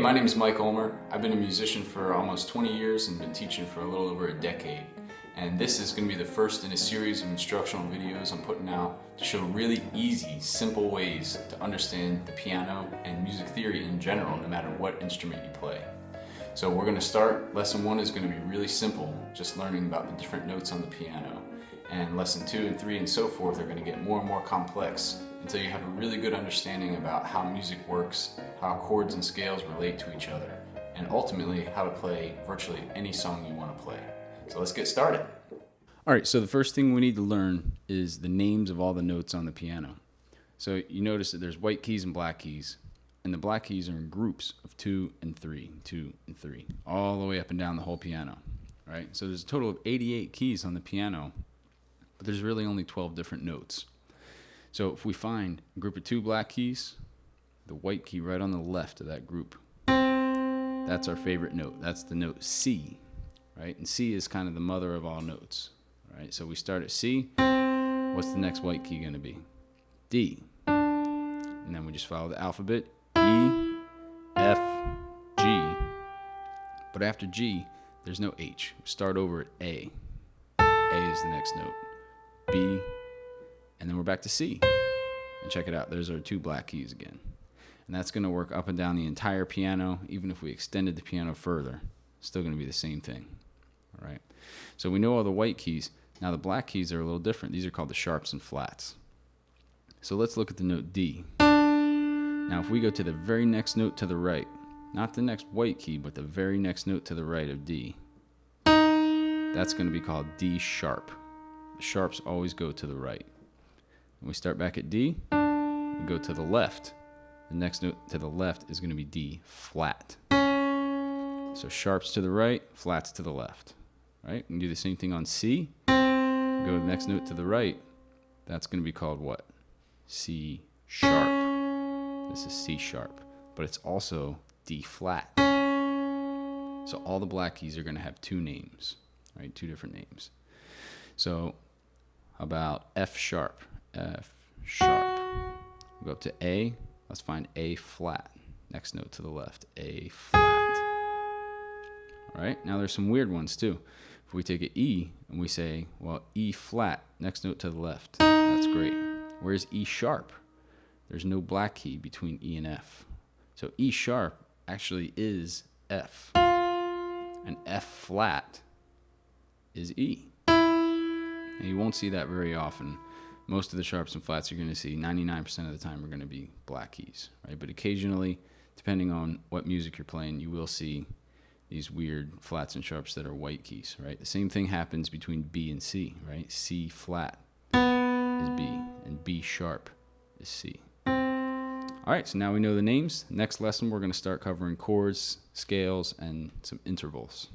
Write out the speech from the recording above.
my name is Mike Ulmer. I've been a musician for almost 20 years and been teaching for a little over a decade. And this is going to be the first in a series of instructional videos I'm putting out to show really easy, simple ways to understand the piano and music theory in general, no matter what instrument you play. So we're going to start. Lesson 1 is going to be really simple, just learning about the different notes on the piano. And lesson 2 and 3 and so forth are going to get more and more complex until you have a really good understanding about how music works, how chords and scales relate to each other, and ultimately how to play virtually any song you want to play. So let's get started. All right, so the first thing we need to learn is the names of all the notes on the piano. So you notice that there's white keys and black keys, and the black keys are in groups of 2 and 3, 2 and 3, all the way up and down the whole piano, right? So there's a total of 88 keys on the piano, but there's really only 12 different notes. So if we find a group of 2 black keys, the white key right on the left of that group, that's our favorite note. That's the note C, right? And C is kind of the mother of all notes, right? So we start at C. What's the next white key going to be? D. And then we just follow the alphabet, E, F, G. But after G, there's no H. We start over at A. A is the next note. B, and then we're back to C. And check it out, there's our 2 black keys again. And that's going to work up and down the entire piano. Even if we extended the piano further, it's still going to be the same thing. All right. So we know all the white keys. Now the black keys are a little different. These are called the sharps and flats. So let's look at the note D. Now if we go to the very next note to the right, not the next white key, but the very next note to the right of D, that's going to be called D sharp. The sharps always go to the right. When we start back at D, we go to the left. The next note to the left is going to be D flat. So sharps to the right, flats to the left. Right? We can do the same thing on C. We go to the next note to the right. That's going to be called what? C sharp. This is C sharp, but it's also D flat. So all the black keys are going to have 2 names, right? 2 different names. So how about F sharp? F sharp. We'll go up to A. Let's find A flat. Next note to the left, A flat. All right, now there's some weird ones too. If we take an E and we say, well, E flat, next note to the left, that's great. Where's E sharp? There's no black key between E and F. So E sharp actually is F. And F flat is E. And you won't see that very often. Most of the sharps and flats you're going to see 99% of the time are going to be black keys, right? But occasionally, depending on what music you're playing, you will see these weird flats and sharps that are white keys, right? The same thing happens between B and C, right? C flat is B, and B sharp is C. All right, so now we know the names. Next lesson, we're going to start covering chords, scales, and some intervals.